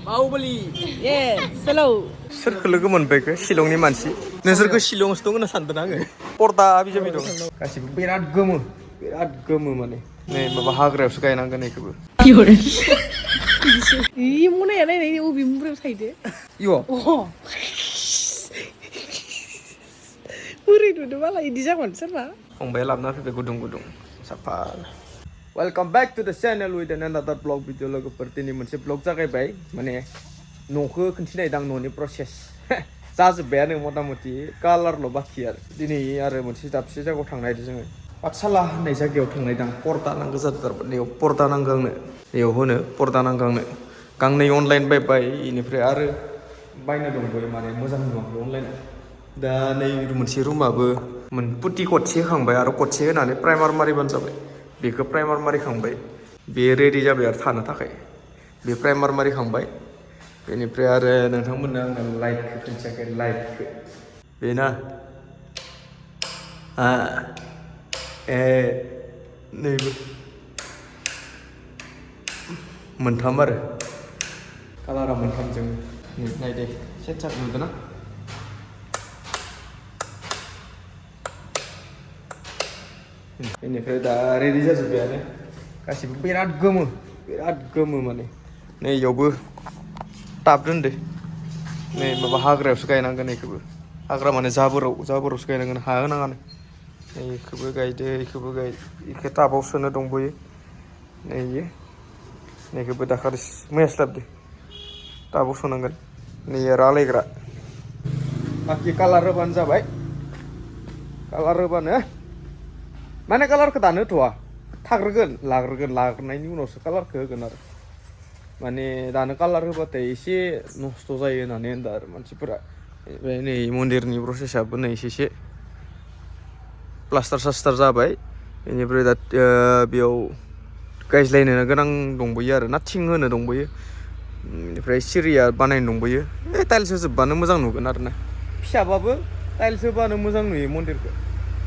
Bahubali. Yes, slow. Soरखौ लोगो मोनबायखो शिलंनि मानसि नोंसोरखौ शिलंआवसो दं होनना सानदों आङो पर्दा बिजाबि दं गासिबो बिराद गोमो माने नै माबा हाग्रायावसो गायनांगोन बेखौबो 이 모네야 내 우비 물에 사이드. इयो 어. 물에 두드 말라 이 디자건 설마. फंबाया लाबोना फैबाय गुदुं साफा वेलकम बैक टू द channel with another blog video लोगोफोर दिनै मोनसे ब्लॉग जागायबाय माने न'खौ खिन्थिनायदां न'नि प्रसेस जाजोब्बायानो मथा मथि कालारल' बाखि आरो दिनै आरो मोनसे दाबसे जायगायाव थांनायदो जोङो पाठशाला होननाय जायगायाव थांनायदां पर्दा नांगौ जादों बेयाव पर्दा नांगौ आंनो बेयाव होनो पर्दा नांगौ आंनो गांनै अनलाइन बायबाय बेनिफ्राय आरो बायनो दंबायो माने मोजां नुवाखै अनलाइनाव दा नै मोनसे रुमाबो पुटि कटसे होखांबाय आरो कटसे होनानै प्राइमार मारिबानो जाबाय बेखौ प्राइमार मारिखांबाय बे रेडि जाबाय आरो थानो थाखाय बे प्राइमार मारिखांबाय बेनिफ्राय आरो नोंथांमोननो आङो लाइटखौ खिन्थियाखै लाइटखौ बेना नैबो मोनथाम आरो कालारा मोनथामजों नायदे सेन्सार नुदोंना बेनिफ्राय दा रेडि जाजोब्बायानो गासिबो बिराद गोमो माने नै इयावबो टाब दोनदो नै माबा हाग्रायावसो गायनांगोन बेखौबो हाग्रा माने जाबोरावसो गायनांगोन हा होनाङानो नै बेखौबो गायदो बेखौबो बेखौ टाबाव सोनो दंबोयो नै इयो नैखौबो दाखालि मैयासो लाबोदो टाबाव सोनांगोन नै आरो आलायग्रा बाखि कालार होबानो जाबाय कालार होबानो माने कालारखौ दानो होथ'वा लाग्रोनायनि उनावसो कालारखौ होगोन आरो माने दानो कालार होबाथाय एसे नस्थ' जायो होननानै होनदों आरो मानसिफोरा ओमफ्राय नै मन्दिरनि प्रसेसआबो नै एसे प्लास्टार सास्टार जाबाय बेनिफ्राय दा बेयाव गायज्लायनो गोनां दंबोयो आरो ना थिं होनो दंबोयो बेनिफ्राय सिरिया बानायनो दंबोयो टाइल्स होजोबबानो मोजां नुगोन आरो ना फिसाबाबो टाइल्स होबानो मोजां नुयो मन्दिरखौ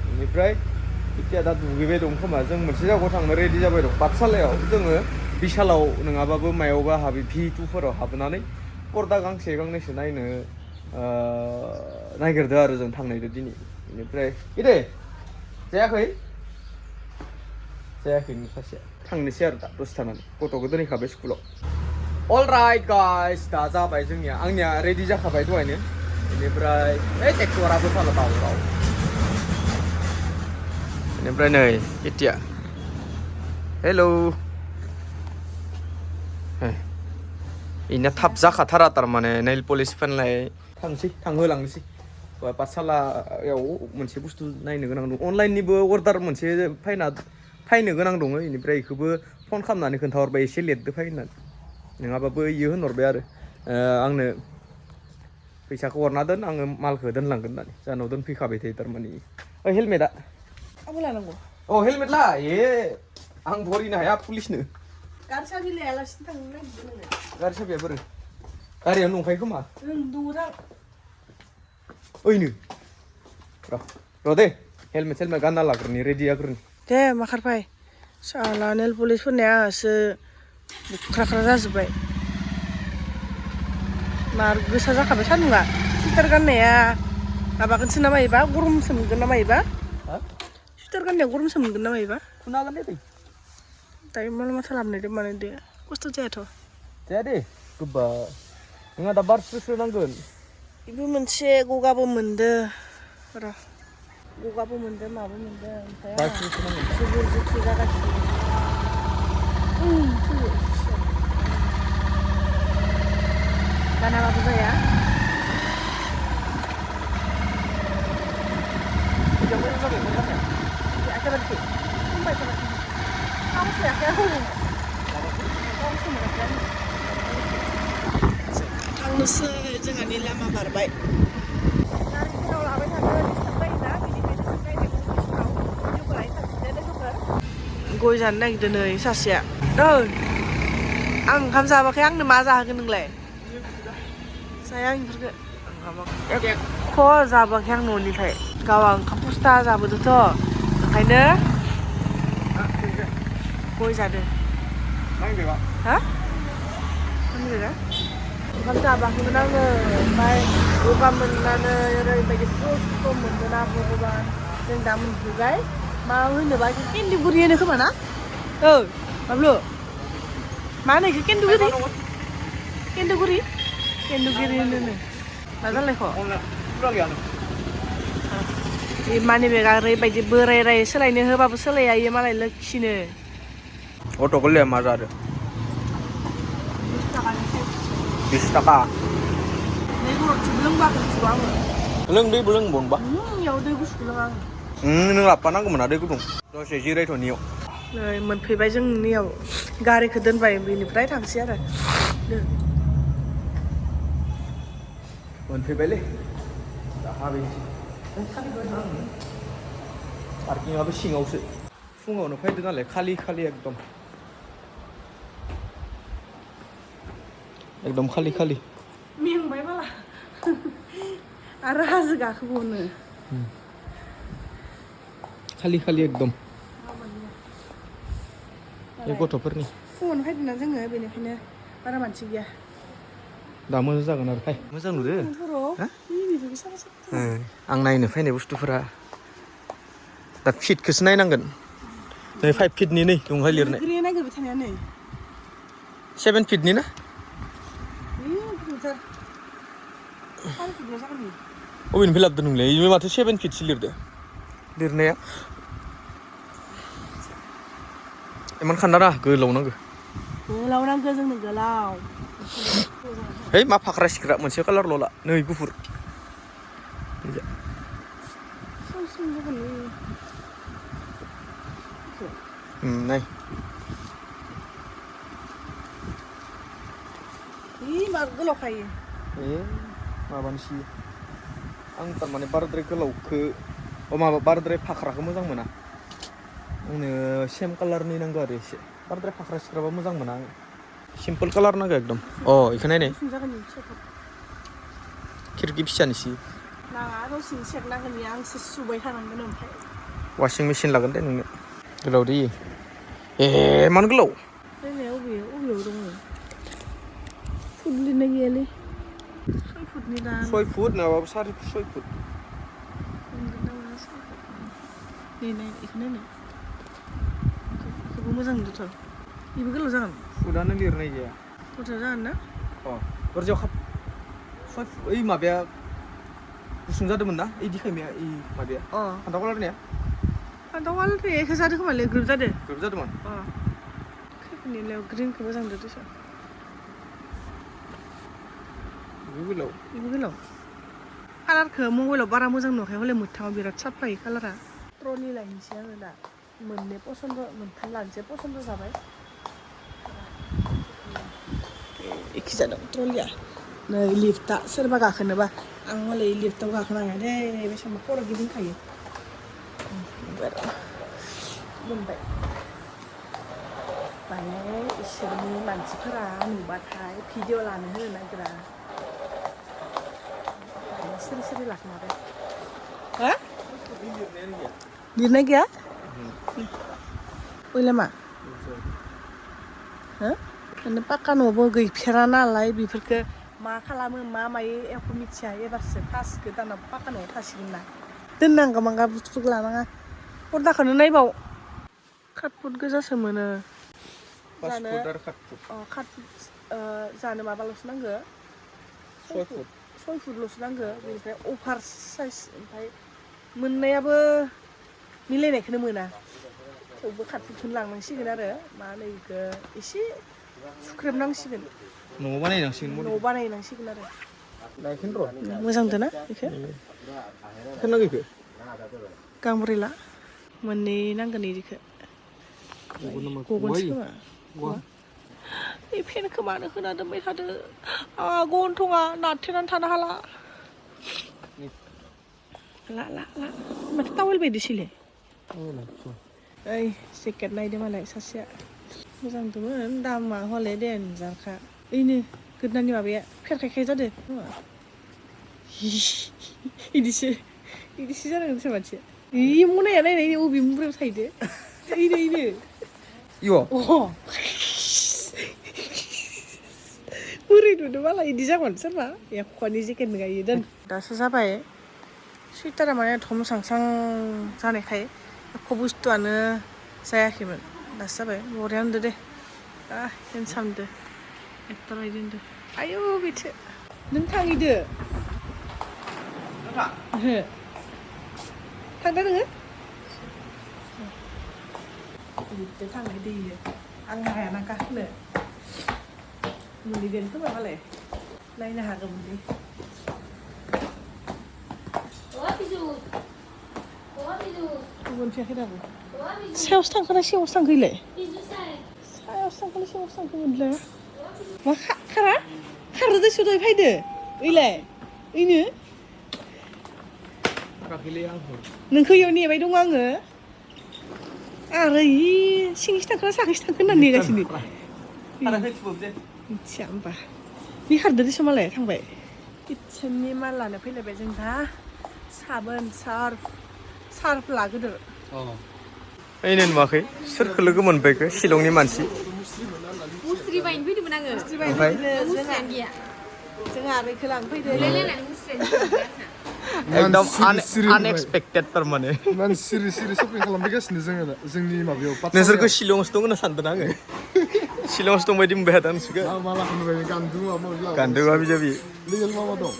बेनिफ्राय इथिया दा दुगैबाय दं खोमा जों मोनसे जायगायाव थांनो रेडि जाबाय दं पाठशालायाव जोङो बिशालाव नङाबाबो मायावबा V2फोराव हाबनानै पर्दा गांनैसो नायनो नागिरदों आरो जों थांनायदो दिनै बेनिफ्राय इदे जायाखै सासेया थांनोसै आरो दा दसे थानानै गथ'खौ दोनहैखाबाय स्कुलाव अलराइट गाइस दा जाबाय आंनिया रेडि जाखाबाय दहायनो बेनिफ्राय ट्रेक्टराबो साला दावराव बेनिफ्राय नै इटिया हेलौ इनिया थाब जाखाथारा थारमाने नेल पलिश फोनलाय थांहोलांनोसै पाठशालायाव मोनसे बुस्थु नायनो गोनां दं अनलाइननिबो अर्डार मोनसे फैनो गोनां दङ बेनिफ्राय बेखौबो फन खालामनानै खोन्थाहरबाय एसे लेटदो फै होननानै नङाबाबो इयो होनहरबाय आरो आंनो फैसाखौ हरना दोन आङो मालखौ दोनलांगोन होननानै जाहानाव दोनफैखाबाय थायो थारमाने हेलमेटआ आबो लानांगौ अ हेलमेट ला आं भरिनो हाया पुलिसनो गारि साबि लायालासिनो थांनो नागिरदों नोङो गारि साबिया बोरै गारियानो दंखायो खोमा दौरां ओइनो र' दे हेलमेट गानना लाग्रोनि रेडि जाग्रोनि दे माखारफाय साला नेल पलिश फोननाया आंहासो बुख्राख्रा जाजोब्बाय मार गोसा जाखाबाय सान्दुंआ सुइटार गाननाया माबागोनसो ना मायोबा गरमसो मोनगोन ना मायोबा सुइटार गाननाया गरमसो मोनगोन ना मायोबा फुना हागोन दे दायो माथा लाबोनायदो माने दे खस्थ' जायाथ' जाया दे गोबा नोंहा दा बार स्रो नांगोन बेबो मोनसे गगाबो मोनदो र' गगाबो मोनदो माबो मोनदो ओमफ्राय जुबुर जुथु जागासिनो गानाबाबो जाया थांनोसै जोंहानि लामा बारबाय गारिफोराव लाबाय थानो डिस्टार्ब जायोना बेनिखायनो जों डाइरेक्ट अफिसफ्राव भिडिअखौ लायखानोसै दे लोगोफोर गय जानो नागिरदों नै सासेया आं ओंखाम जाबाखै आंनो मा जाहोगोन नोंलाय जाया आं बेफोरखौ एख' जाबाखै आं न'निफ्राय गावहा ओंखाम पुस्ता जाबोदोंथ' ओंखायनो गय जादों हा? ओंखाम जाबाखैमोन आङो ओमफ्राय गगा मोननानै ओरैबायदि खस्थ' मोनदों ना भगबान जों दा मोनफैबाय मा होनोबा केन्दुगुरि होनो खोमा ना माब्लु मा होनो इखो केन्दुगुरि केन्दुगिरि होनो मा जालायख' मानि बेगा ओरैबायदि बोराय सोलायनो होबाबो सोलाया इयो मालाय लोखिनो गथ'खौलाय मा जादों 20 थाखा दै गरदसो लोंबाखै मिथिगौ आङो लों दैबो लोंबावनोबा इयाव दै गुसु लोङा आङो नों लाबोफानांगौमोन ना दै गुदुं दसे जिरायथ'नियाव नै मोनफैबाय जोंनियाव गारिखौ दोनबाय बेनिफ्राय थांसै आरो मोनफैबायलै हाबैसै पार्किंआबो सिङावसो फुङावनो फैदो नालाय खालि एकदम खालि मेंबाय बाला आरो हाजो गाखोबावनो खालि एकदम बे गथ'फोरनि फुङावनो फैदोंना जोङो बेनिखायनो बारा मानसि गैया दा मोजां जागोन आरो फाय मोजां नुदो आं नायनो फैनाय बुस्थुफोरा दा फिटखौसो नायनांगोन नै 5 फिटनि नै दंहाय लिरनाय ग्रे नागिरबाय थानाया नै 7 फिटनि ना अबेनिफ्राय लाबोदों नोंलाय इयो माथो 7 फिटसो लिरदो लिरनाया इमान खान्दा गोलाव नांगौ जोंनो गोलाव है मा फाख्रा सिख्रा मोनसे कालारल' ला नै गुफुर नाय मा गोलाव खायो माबानिसो आं थारमाने बाराद्राय गोलावखौ माबा बाराद्राय फाख्राखौ मोजां मोना आंनो सेम कालारनि नांगौ आरो एसे बाराद्राय फाख्रा सिख्राबा मोजां मोना आं सिम्पोल कालार नांगौ एकदम इखौ नायनाय खिरखि फिसानिसो नाङा दसेनो सेरनांगोन आंसो सुबाय थानांगोन ओमफ्राय वाशिं मेचिन लागोन दे नोंनो गोलाव दै मानो गोलाव अबेयाव दङ फुट लिरनाय गैयालै 6 फुटनि दा 6 फुट नङाबाबो 6 फुट बेखौबो मोजां नुदोंथ' बेबो गोलाव जागोन फुटानो लिरनाय गैया बुरजा जागोन ना दरजायाव खाब ओइ माबाया गुसुं जादोंमोन ना ओइ दिखायमाया ओइ माबाया फान्थाव कालारनिया एखे जादों खोमालै ग्रोब जादोंमोन खैफोरनिलायाव ग्रिनखौ मोजां नुदों दस बेबो गोलाव कालारखौ मबाइलाव बारा मोजां नुवाखै हले मोगथाङाव बिराद साफायो कालारा ट्रलि लायनोसै आङो दा मोननै मोनथाम लानोसै पसन्द जाबाय एखे जादों ट्रलिया नै लिफ्टआ सोरबा गाखोनोबा आं हले लिफ्टआव गाखोनो हाया दे बे समाव खर' गिदिंखायो मोनबाय माने इसोरनि मानसिफोरा नुबाथाय भिडिअ लानो होनो नागिरा सिरि लाखोमाबाय लिरनाय गैया ओइलाय मा माने पाक्का न'बो गैफेरा नालाय बेफोरखौ मा खालामो मा मायो एख' मिथिया एबारसो फार्स्ट गोदानाव पाक्का न'आव थासिगोन ना दोननांगौ मांगा बुस्थुफोरखौ लानाङा पर्दाखौनो नायबाव काटफुट गोजासो मोनो जानो माबाल'सो नांगो 6 फुटल'सो नांगो बेनिफ्राय अभार साइज ओमफ्राय मोननायाबो मिलायनायखौनो मोना थेवबो काटफुटखौनो लांनांसिगोन आरो मा होनो बेखौ एसे सुख्रेबनांसिगोन न'आव बानायनांसिगोन आरो र' मोजांदों ना बेखौ नांगौ गांब्रै ला मोननै नांगोन इदिखौ गगोनसो खोमा बे फेनखौ मानो होना दोनबाय थादो गन्थङा नारथेनानै थानो हाला ला माथो टावेल बायदिसोलै ओइ जेकेट नायदो मालाय सासेया मोजांदोंमोन दामा हले देनजारखा ओइनो गोदोनानि माबाया फेरखायखाय जादो इदिसो जानांगोन मानसिया मनाया नायनाय अबे मुब्रायाव थाहैदो इनो बोरै नुदों मालाय इदि जागोन सोरबा एख'नि जेकेट गायो दोन दासो जाबाय सुइटारा माने थम सांसां जानायखाय एख' बुस्थुआनो जायाखैमोन दासो जाबाय बरिया होनदो दे हेन्डसामदो एक्टर बायदि होनदो आयौ बेथो नों थाङिदो ओहो थांदो नोङो बिदि थांनायदो इयो आं हायाना गाखोनो मोनहैगोन खोमा मालाय नायनो हागौमोन दे मोनफैयाखै दाबो सायावसो थांखोना सिङावसो थांखोलाय सायावसो थांखोना सिङावसो थांखोमोनलाय मा खारा खारदो दे दहाय फैदो ओइलाय ओइनो नोंखौ इयाव नेबाय दङ आङो आरो सिंसो थांखोना साखैसो थांखो होनना नेगासिनो मिथिया होमबा बे खारदो देस' मालाय थांबाय किटसेननि माल लानो फैलायबाय जों दा साबोन सार्फ लागोदो ओइनो नुवाखै सोरखौ लोगो मोनबायखो शिलंनि मानसि मुस्रि बायनो फैदोंमोन आङो मुस्रि बायनो फैदों जोंहा आबैखौ लांनो फैदों एकदम आनएक्सपेक्टेड थारमाने माने सिरि शपिं खालामफैगासिनो जोंनि माबायाव नोंसोरखौ शिलंआवसो दं होनना सानदों आङो शिलंआवसो दं बायदि मोनबाय थादों नोंसोरखौ मालाखौ नुबाय गान्दु गान्दों आबि जाबि लिगेल मा दं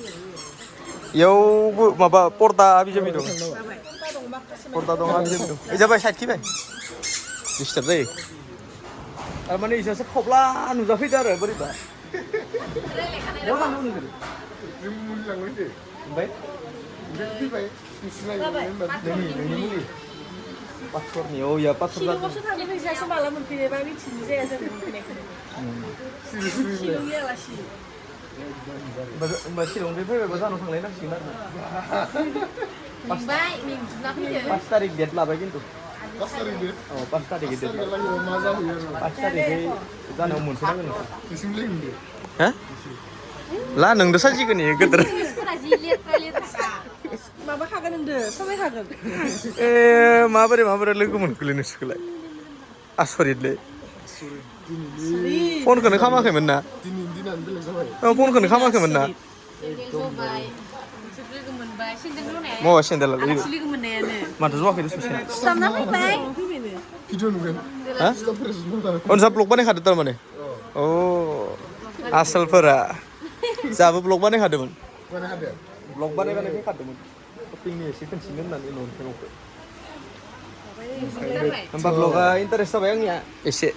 इयावबो माबा पर्दा आबि जाबि दं पर्दा दं आबि जाबि दं ओइ जाबाय साइडखि बाय डिस्टार्ब जायो थारमाने इसोरसो खब्ला नुजाफैदो आरो बोरैबा बहा लांदों नोंसोरो जों मुलि लांबाय दे ओमफ्राय फैबाय नोंनि मुलि पाथरनि औ या पाथर जादों शिलंआवसो थांनो फैसासो माला मोनफैयोबा मिथिनो जाया जों मोनफैनायखौनो शिलंनि आलासि होमबा शिलंनिफ्राय फैबायबा जानाव थांलाय नांसिगोन आरो मेंबाय मेंजोबना फैदो 5 तारिख डेट लाबाय खिन्थु 5 तारिख दे 5 तारिख डेट मा जाहैयो 5 तारिखै जानायाव मोनफैनांगोन नोंसिम लोगो हा ला नोंदो साजिगोन इयो गोदोर मानसिफोरा जि लेथ्रा माबा खागोन नोंदो समाय खागोन ए माबोरै लोगो मोनखोलै नोंसोरखौलाय आसरितलै फनखौनो खामाखैमोन ना दिनैनि दिनानो बेलेग जाबाय फनखौनो खामाखैमोन ना जबाय लोगो मोनबाय सेन्देल होनाया मावा सेन्देल आलासि लोगो मोननायानो माथो जवाखै दसे सिथाबना फैबाय भिडिअ नुगोन हा अनसा ब्लग बानायखादो थारमाने अ आसोलफोरा जाबो ब्लग बानायखादोंमोन माने हादे ब्लग बानाय फैखादोंमोन शपिंनि एसे खोनथिनो होननानै न'निफ्राय होमबा ब्लगा इन्टारेस्ट जाबाय आंनिया एसे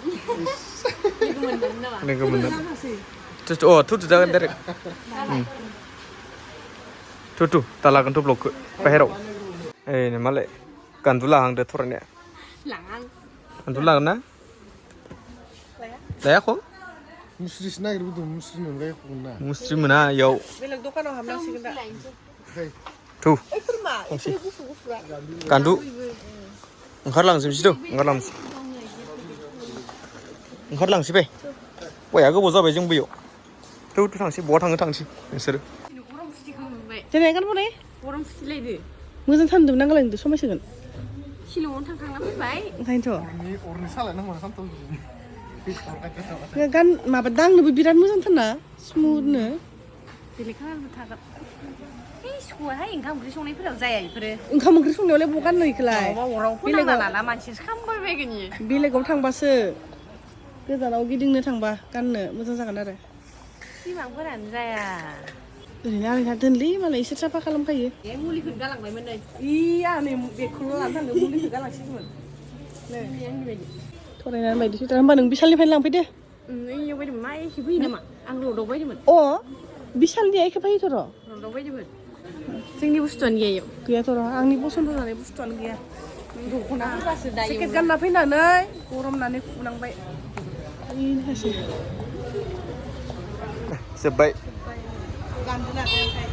लोगो मोनदों थुथु जागोन डाइरेक्ट थुथु दा लागोनथ' ब्लगखौ बाहेराव ओइ मालाय गान्दु लाहांदो थरायनाया लाङां गान्दु लागोन ना लायाख' मुस्रिसो नागिरबोदों मुस्रिनि अनगायै एख'मोन ना मुस्रि मोना इयाव बेलेग दखानाव हाबनांसिगोन दा थु ओइफोर मा इफोर गुफुरा गान्दु ओंखारलांसै ओंखारलांसै फै बया गोबाव जाबाय जों बैयाव थौ थांसै बहा थांसै नोंसोरो गरम फुथिखौ नुबाय दिनै गान बनाय गरम फुथिलायदो मोजां थान्दों नांगौलाय नोंदो समायसोगोन शिलंआव थांखांना फैबाय ओंखायनोथ' अरनि सालायनांगौ सानथाव गान माबा दांनोबो बिराद मोजांथारना स्मुथनो बेलेग खामानिबो थागोन सहाय ओंखाम ओंख्रि संनायफोराव जाया बेफोरो ओंखाम ओंख्रि संनायावलाय बहा गाननो इखोलाय अराव फोनांना लाना मानसिसो खामबायबायगोन इयो बेलेगाव थांबासो गोजानाव गिदिंनो थांबा गाननो मोजां जागोन आरो सिमांफोरानो जाया ओरैनो आंहा दोनलै मालाय एसे साफा खालामखायो ए मुलिखौ गालांबायमोन नै आं नै बेखौल' लानो थांदों मुलिखौ गालांसिगौमोन नै आंनि बायदि थरायनानै बायदि सुइटार होमबा नों बिशालनिफ्रायनो लांफैदो इयाव बायदोंमोन मा एखे फैयो नामा आं रडआव बायदोंमोन अ बिशालनिया एखे फैयोथ' र' रडआव बायदोंमोन जोंनि बुस्थुआनो गैया इयाव गैयाथ' र' आंनि पसन्द जानाय बुस्थुआनो गैया दख'नाफोरबासो दायो जेकेट गानना फैनानै गरमनानै फुनांबाय बेनोसै जोब्बाय गान्दो लादो ओमफ्राय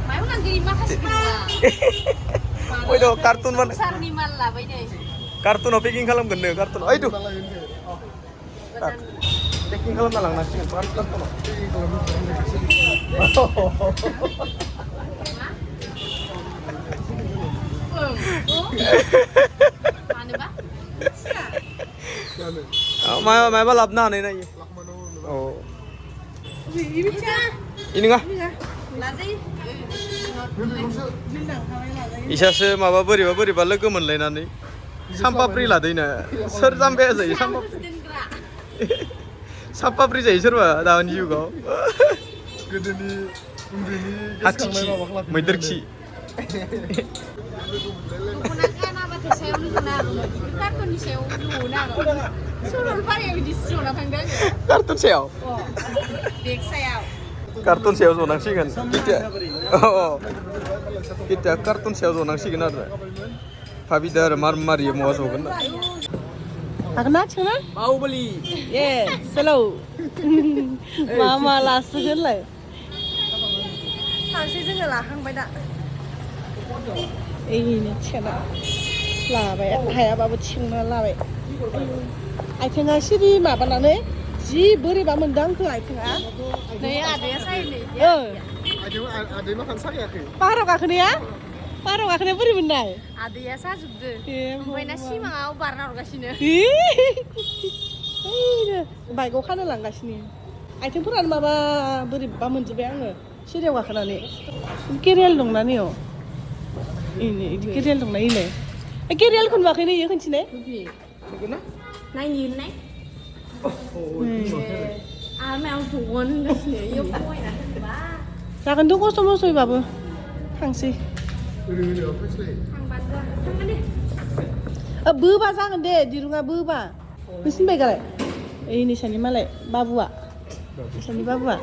मायाव नांगौ माखासेफोरा ओइ द' कार्टुन बानाय सारनि माल लाबाय नै कार्टुनाव पेकिं खालामगोन नो कार्टुनाव ओइ दु पेकिं खालामना लांनांसिगोन कार्टुनाव मानोबा माबा लाबोनो हानाय नायो औ Ini nggak? Isaसो माबा बोरैबा लोगो मोनलायनानै सामपाप्रि लादोंनो सोर जाम्बाया जायो सामपाप्रि जायो सोरबा दानि जुगाव गोदोनि उन्दैनि हाथिखि मैदेर खि कार्टुन सायाव कार्टुन सायाव जनांसिगोन kita kartun saya zonang sih kenal Fabi dar mar ya mau jauh kenal Agna cina? mau beli Yes, slow. Mama langsung lah. Hasil juga lah, hang pada. Ini cina, lah bay, kayak apa cina lah bay. Akhirnya sih di mana nane? Si beri baman dang tuh akhirnya. Nih ada ya saya nih. Ada makan saya ke? Parok akhirnya? Parok akhirnya beri bendai. Ada ya saya juga. Main nasi mau barang orang sini. Baik kau kan lang sini. Akhirnya pun ada maba beri baman juga yang sih dia wakana nih. Kirial dong nani yo. Ini kirial dong nani. Kirial kun wakini ya kun sini? Nai nhìn này. Mèo chuồn cái gì yêu quay à ba. Jangan tunggu sama soy babu. Hangsi. Thằng bán ra. Thằng đi. Berubah jangan deh di rumah berubah. Mesin baik kali. Ini sini malah babu ah. Sini babu ah.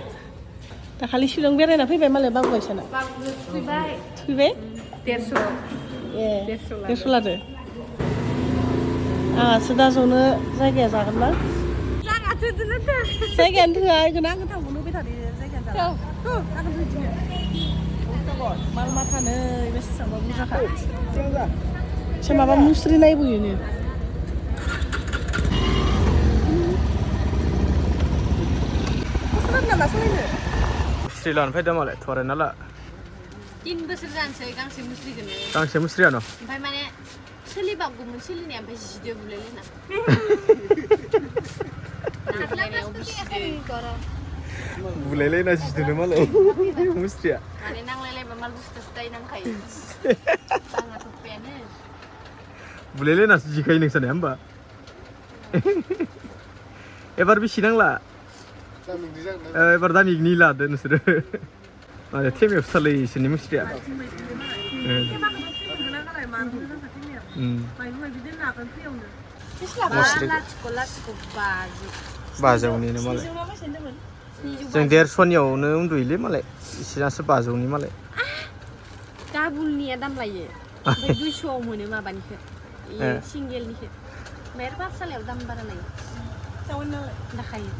Tak kali silang biar enak tapi malah babu sana. Babu thui bay. Thui bay? Terso. Yeah. Terso lah deh. Sudah zona saya jangan lah. Jangan tu tu nanti. Saya kan tu ay kenang kan tamu nubi tadi saya kan jalan. Akan tu je. Mal mata ne mesti sama buka kan. Siapa bapa musri naik bu ini. Musri nak masuk ini. Musri lan fayda malah thore nala 3 बोसोर जानोसै गांसे मुस्रि गोनो गांसे मुस्रि ano ओमफ्राय माने सोलिबावगौमोन सोलिनाया ओमफ्राय जिदो बुलायलायना बुलायलायना जिदोनो मालाय मुस्रिया माने नांलायलायबा माल बुस्थुसो दाय नांखायो आंहाथ' उफायानो बुलायलायना जिखायो नोंसानिया होमबा एबार बेसे नांला एबार दामिकनि लादो नोंसोरो माने थेमायाव सालै इसोरनि मुस्रिया बाजौनिनो मालाय जों 150नियावनो उन्दुयोलै मालाय इसोरासो 500नि मालाय डाबुलनिया दाम लायो ओमफ्राय 200आव मोनो माबानिखौ सिंगेलनिखौ मेर पाठसालायाव दाम बारा लायो दाखायो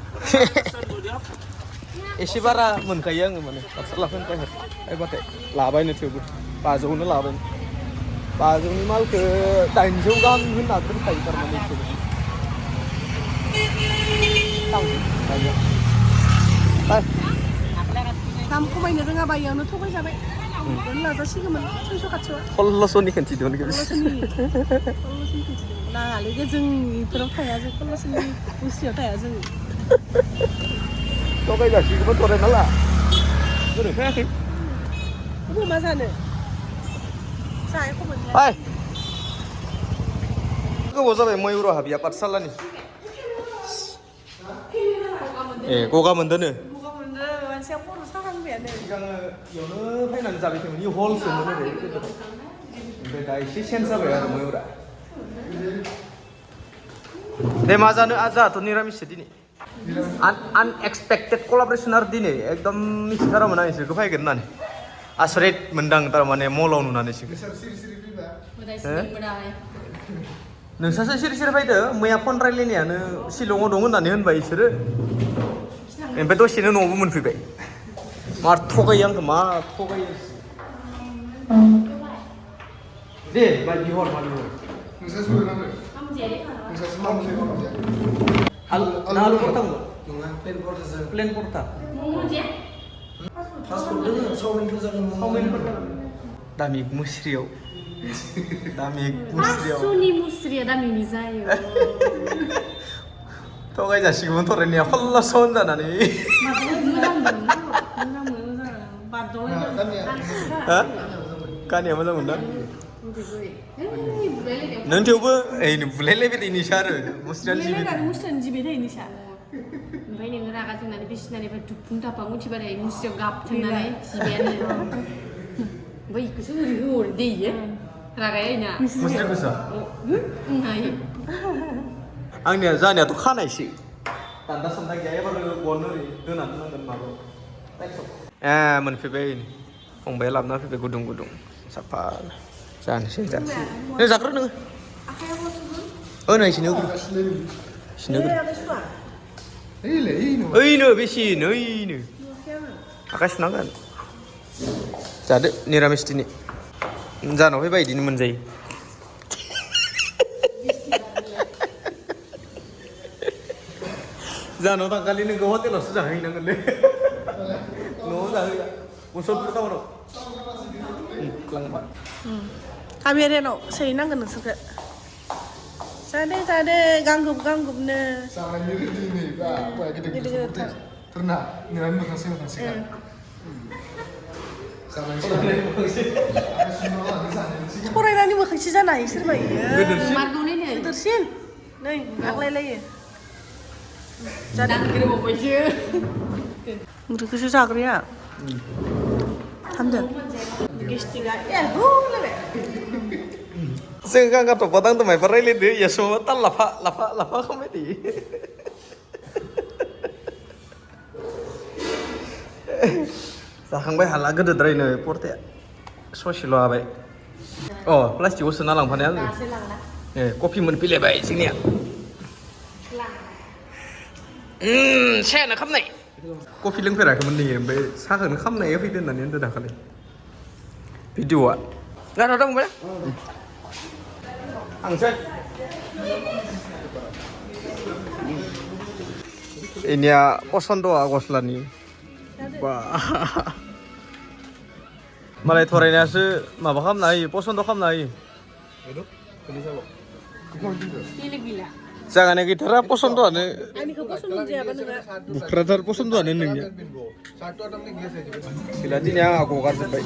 एसे बारा मोनखायो आङो माने पाठसालाफोरनिफ्राय फैबाथाय लाबायनो थेवबो 500नो लाबायनो 500नि मालखौ 800 गाहाम होनना दोनखायो थारमाने बिसोरो दाम खमायनो रोङाबा इयावनो थगाय जाबाय नाजासिगौमोन 300 400 1600नि खोन्थिदोंमोन नाङालै जों इफोराव थाया जों 1600नि मुस्रियाव थाया जों थगायजासिगौमोन थरे नाला गोरोंखायाखै मा जानो जाय खबर हाय गोबाव जाबाय मयुर हाबिया पाठसालानि ए गगा मोनदोनो मानसिया खर' साहांबायानो सिगाङो इयावनो फैनानै जाबाय थायोमोन इ हलसोमोन ओरै ओमफ्राय दा एसे चेन्ज जाबाय आरो मयुरा दे मा जानो जोंहाथ' निरामिससो दिनै अनएक्सपेक्टेड कलाबरेसन आरो दिनै एकदम मिथिथारामोन आं इसोरखौ फैगोन होननानै आसरित मोनदां थारमाने मलाव नुनानै नोंसासो सिरि सिरि फैदो मैया फन रायलायनायानो शिलंआव दं होननानै होनबाय इसोरो ओमफ्राय दसेनो न'आवबो मोनफैबाय मा थगायो आंखौ मा थगायो दे मा बिहर Lalu portang nggak? Plan portang. Paspor dulu, saumin portang. Damik musriau. Pasuni musri damik mizayo. Tau gak jadi sih, motor ini apa lah sonda nani? Hah? Kan ya moजां मोनदों नों थेवबो ओइ बुलायलायबाय थायो निसा आरो मुस्रियानो जिबि मुस्रियानो जिबाय थायो निसा ओमफ्राय नोङो रागा जोंनानै बिसिनानिफ्राय दुफुं दाफां उथिबाथाय मुस्रियाव गाबथोंनानै जिबायानो ओमफ्राय इखौसो ओरै होहरो दे इयो रागाया इना मुस्रिखौसो नायो आंनिया जानायाथ' खानायसो दान्दा सान्दा गैया एबार गन ओरै दोना दोननांगोन माबायाव मोनफैबाय फंबाया लाबोना फैबाय गुदुं गुदुं साफा जानोसै जानोसै नों जाग्रो नोङो नै सिनो ओइनो बेसिन ओइनो आखाइ सुनांगोन जादो निरामिस दिनै जानाव फैबा इदिनो मोनजायो जानाव थांखालि नोंखौ हटेलावसो जाहैनांगोनलै न'आव जाहैया मुसलपुर टाउनाव लांबा हाबियारियानाव सोहैनांगोन नोंसोरखो जादे गांगुबनो Ternak, nilai makasih. फरायनानै मोखांसो जानो हायो सोरबा इयो मारगौनै नै गिदिरसिन नै आग्लायलायो दानग्रोबावबायसो मुरिखौसो जाग्राया थामदों गेस्टिकआ होलायबाय जों गांगाथ' पदां दमाय रायलायदो या समाव ताल लाफा खालामबाय थायो जाखांबाय हाला गोदोद्रायनो पर्टाया ससेल' हाबाय प्लास्टिकआव सोना लांफानाया आङो दासो लांला कफि मोनफैलायबाय जोंनिया सायानो खामनाय कफि लोंफेराखैमोन नैयो ओमफ्राय साहाखौनो खामनाय फैदो होननानै होनदो दाखालि भिडिअ'आ गानाव दं फंबाय थांसै इनिया पसन्द'आ गस्लानि बा मालाय थरायनायासो माबा खालामना होयो पसन्द' खालामना होयो बेलेग गैला जागाना गैथारा पसन्द'आनो आंनिखौ पसन्द जायाबा नोङो बुख्राथार पसन्द'आनो नोंनिया गैला दिनै आंहा गगारजोब्बाय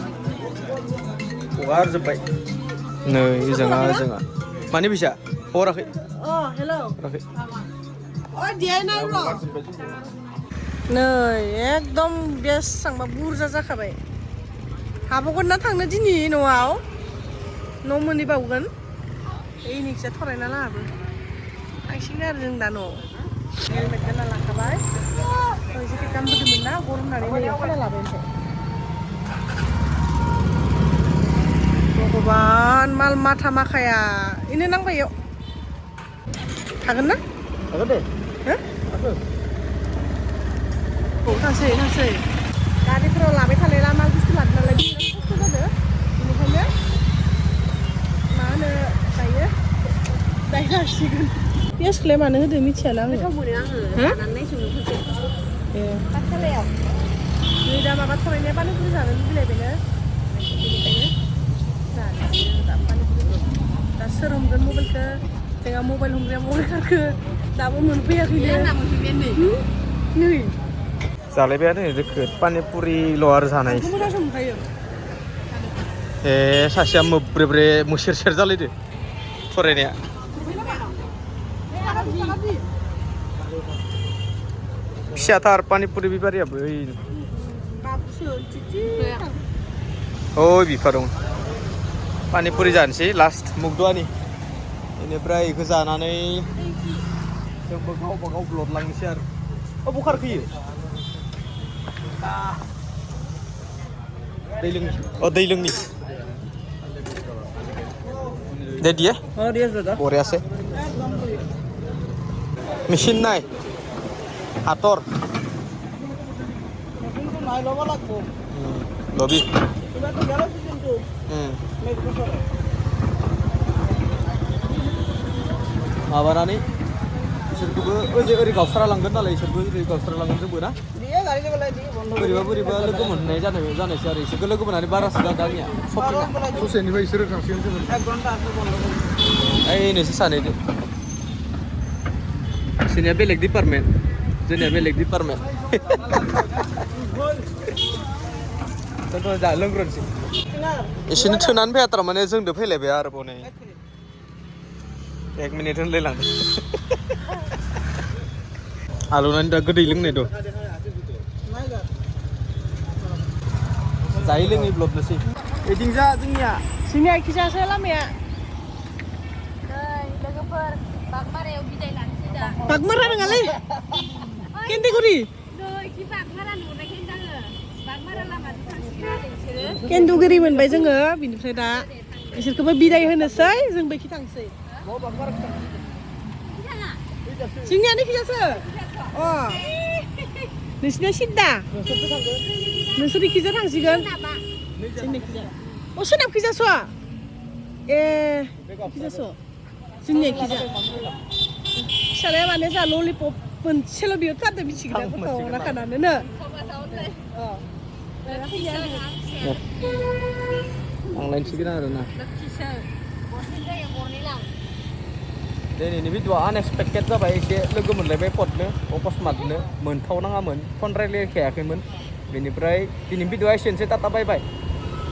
नै जोंहा मानि फैसा हराखै हेल' हराखै नै एकदम बेसेबांबा बुरजा जाखाबाय हाबावगोन ना थांनो दिनै न'आव न' मोनहैबावगोन ओइनिखिजा थरायना लाहाबो थांसिगोन आरो जों दा न'आव हेलमेट गानना लाखाबाय जेकेट गानबोदोंमोन ना गरम होननानै नै खाना लाबाय ओमफ्राय भगबान माल माथा माखाया इनो नांबाय इयाव थागोन ना हागोन दे थांसै गारिफोराव लाबाय थानायला माल बुस्थु लादों नालाय बिराद खस्थ' जादों बेनिखायनो मा होनो दायो जासिगोन पियासखौलाय मानो होदो मिथियाला आङो गोथाव मोनो आङो जानानै संनो खनसे पाठसालायाव नै दा माबा थरायनाया पानिपुरि जानो लुबैलायबायनो बेनिखायनो जानोसै दा पानिपुरि दा सोर हमगोन मबाइलखौ जोंहा मबाइल हमग्राया मबाइलखौ दाबो मोनफैयाखैनो आंना मोनफैबाय नै जालायबायानो जोखो पानिपुरिल' आरो जानाय मोजांसो मोनखायो सासेया मोब्रे मुसेर जालायदो फरायनाया फिसाथार पानिपुरि बिफारियाबो बिफा दं पानिपुरि जानोसै लास्ट मुगदुवानि बेनिफ्राय बेखौ जानानै जोंबो गावबा गाव ब्लड लांनोसै आरो बुखार फैयो दै लोंनि दे दिए बरियासे मेसिन नाय हातर लबि माबानानै इसोरखौबो ओरै गावस्रा लांगोन नालाय इसोरबो ओरै गावस्रा लांगोन जोंबो ना बोरैबा लोगो मोननाय जानायसै आरो इसोरखौ लोगो मोननानै बारासो जादों आंनिया ससेनिफ्राय इसोरो थांसिगोन जोङो ओइ नोंसोर सानैदो बिसोरनिया बेलेग डिपार्टमेन्ट जोंनिया बेलेग डिपार्टमेन्ट जोंथ' दा लोंग्रोनोसै एसेनो थोनानै फैया थारमाने जोंदो फैलायबाय आरोबाव नै 1 मिनिट होनलायलांदों आलौनानै दा गोदै लोंनायथ' जायै लोङै ब्लबनोसै बिदिंजा जोंनिया जोंनिया खिजासो लामाया लोगोफोर बागमारायाव बिदाय लानोसै दा बागमारा नङालै केन्दिगुरि बागमारा नुनायखायनो आङो बागमारा लामाजों थांसिगोन आरो बिसोरो केन्दुगिरि मोनबाय जोङो बिनिफ्राय दा बिसोरखौबो बिदाय होनोसै जों बैखि थांसै जोंनियानो खिजासो अ नोंसिना सिद्दा नोंसोर इखिजा थांसिगोन जोंनि खिजा अ सोनाब खिजास' ए खिजास' जोंनिया खिजा फिसालाया माने जा ललिपप मोनसेल' बियो खारदो मिथिगोन गथ' राखानानैनो थांलायनोसिगोन आरोना दिनैनि भिडिअ'आ आनएक्सपेक्टेड जाबाय एसे लोगो मोनलायबाय पटनो अकस्मातनो मोनथावनाङामोन फन रायलायखायाखैमोन बेनिफ्राय दिनैनि भिडिअ'आ एसेनोसै टाटा बाय बाय